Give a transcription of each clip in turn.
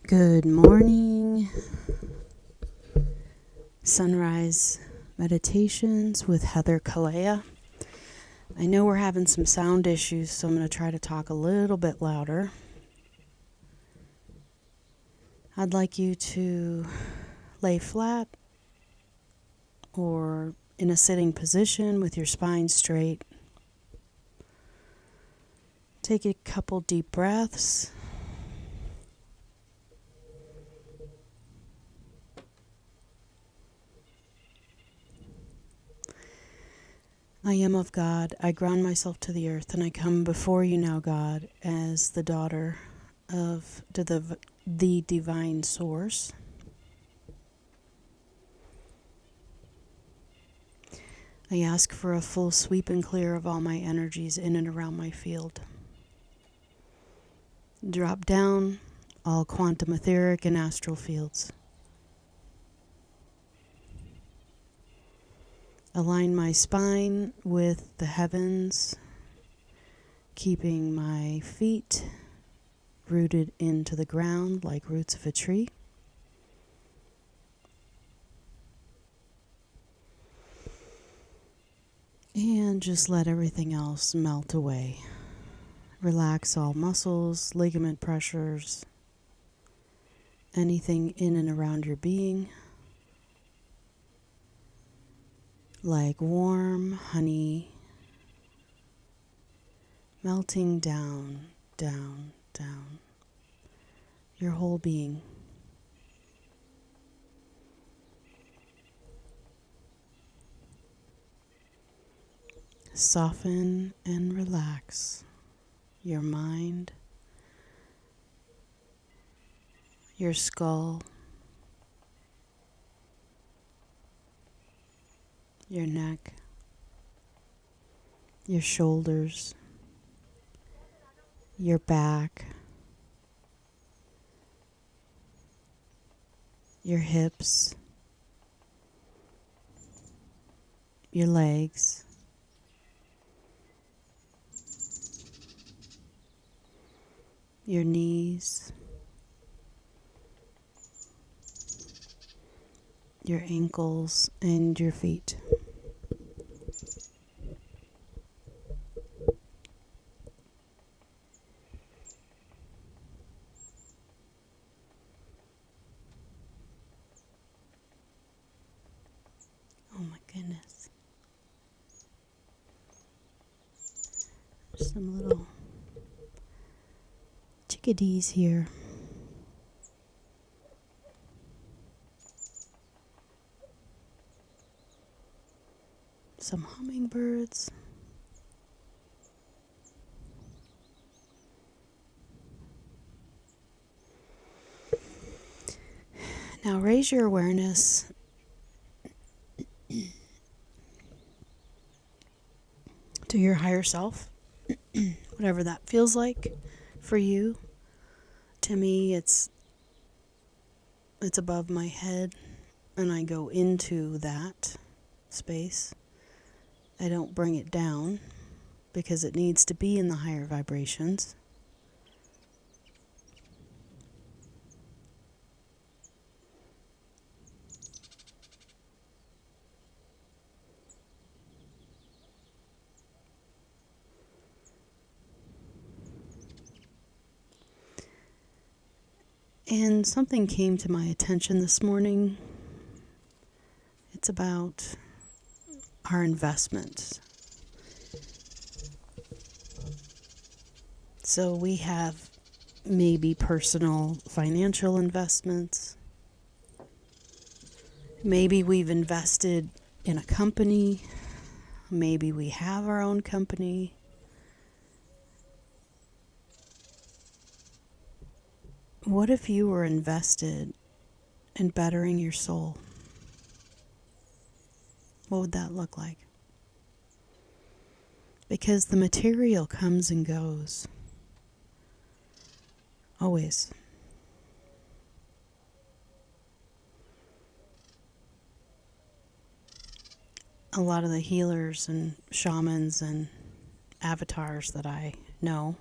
Good morning. Sunrise Meditations with Heather Kalea. I know we're having some sound issues, so I'm going to try to talk a little bit louder. I'd like you to lay flat or in a sitting position with your spine straight. Take a couple deep breaths. I am of God. I ground myself to the earth, and I come before you now, God, as the daughter of the divine source. I ask for a full sweep and clear of all my energies in and around my field. Drop down all quantum etheric and astral fields. Align my spine with the heavens, keeping my feet rooted into the ground like roots of a tree. And just let everything else melt away. Relax all muscles, ligament pressures, anything in and around your being, like warm honey melting down, down, down, your whole being. Soften and relax your mind, your skull, your neck, your shoulders, your back, your hips, your legs, your knees, your ankles, and your feet. Oh my goodness. There's some little chickadees here. Some hummingbirds. Now raise your awareness to your higher self, whatever that feels like for you. To me, it's above my head, and I go into that space. I don't bring it down because it needs to be in the higher vibrations. And something came to my attention this morning. It's about our investments. So we have maybe personal financial investments. Maybe we've invested in a company. Maybe we have our own company. What if you were invested in bettering your soul? What would that look like? Because the material comes and goes. Always. A lot of the healers and shamans and avatars that I know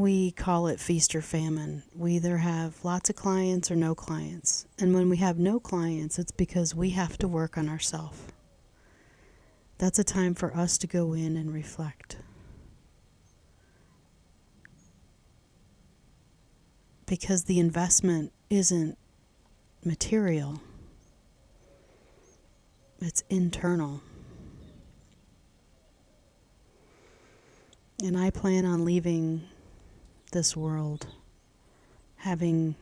we call it feast or famine. We either have lots of clients or no clients. And when we have no clients, it's because we have to work on ourselves. That's a time for us to go in and reflect. Because the investment isn't material, it's internal. And I plan on leaving this world having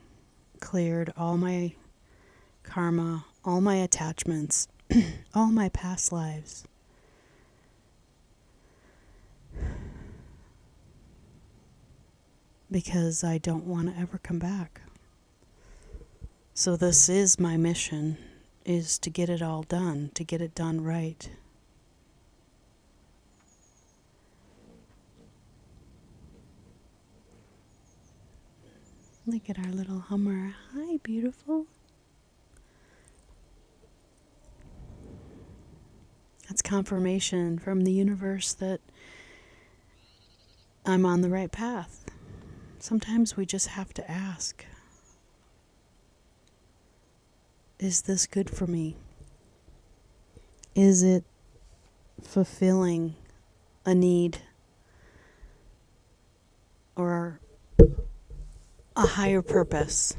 cleared all my karma, all my attachments, all my past lives. Because I don't want to ever come back. So this is my mission, is to get it all done, to get it done right. Look at our little Hummer. Hi, beautiful. That's confirmation from the universe that I'm on the right path. Sometimes we just have to ask, is this good for me? Is it fulfilling a need or a higher purpose?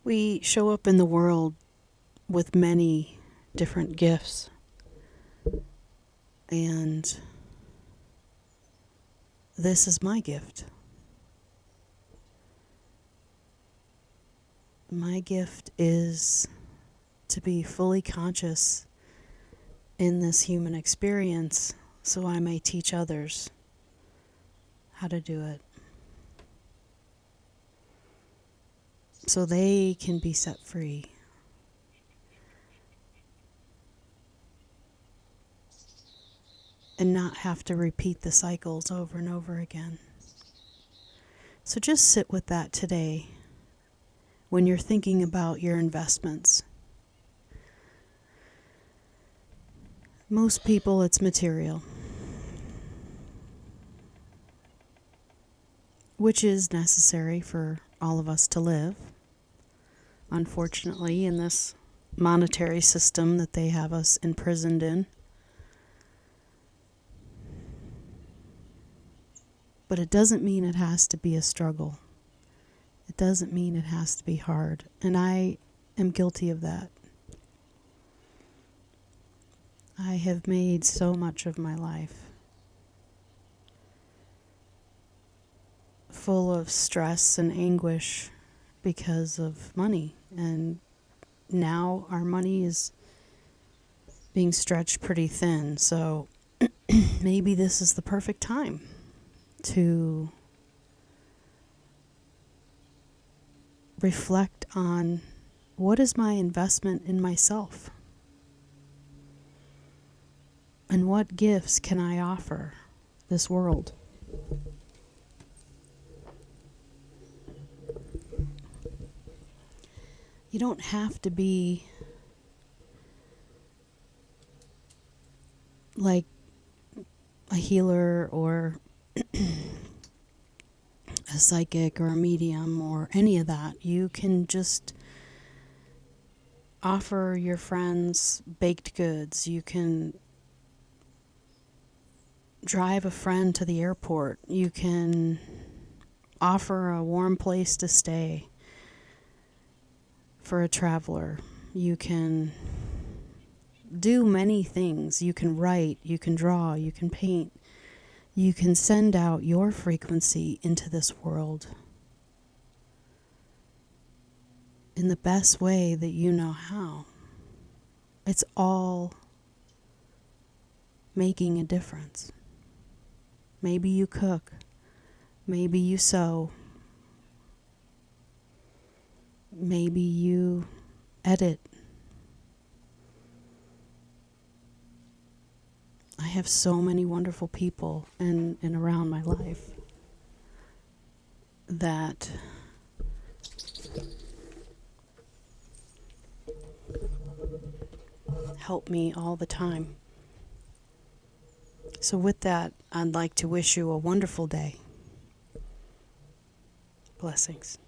We show up in the world with many different gifts, and this is my gift. My gift is to be fully conscious in this human experience so I may teach others how to do it. So they can be set free. And not have to repeat the cycles over and over again. So just sit with that today when you're thinking about your investments. Most people, it's material, which is necessary for all of us to live. Unfortunately, in this monetary system that they have us imprisoned in. But it doesn't mean it has to be a struggle. It doesn't mean it has to be hard. And I am guilty of that. I have made so much of my life full of stress and anguish because of money. And now our money is being stretched pretty thin. So maybe this is the perfect time to reflect on what is my investment in myself and what gifts can I offer this world. You don't have to be like a healer or a psychic or a medium or any of that. You can just offer your friends baked goods. You can drive a friend to the airport. You can offer a warm place to stay for a traveler. You can do many things. You can write, you can draw, you can paint. You can send out your frequency into this world in the best way that you know how. It's all making a difference. Maybe you cook. Maybe you sew. Maybe you edit. I have so many wonderful people in and around my life that help me all the time. So, with that, I'd like to wish you a wonderful day. Blessings.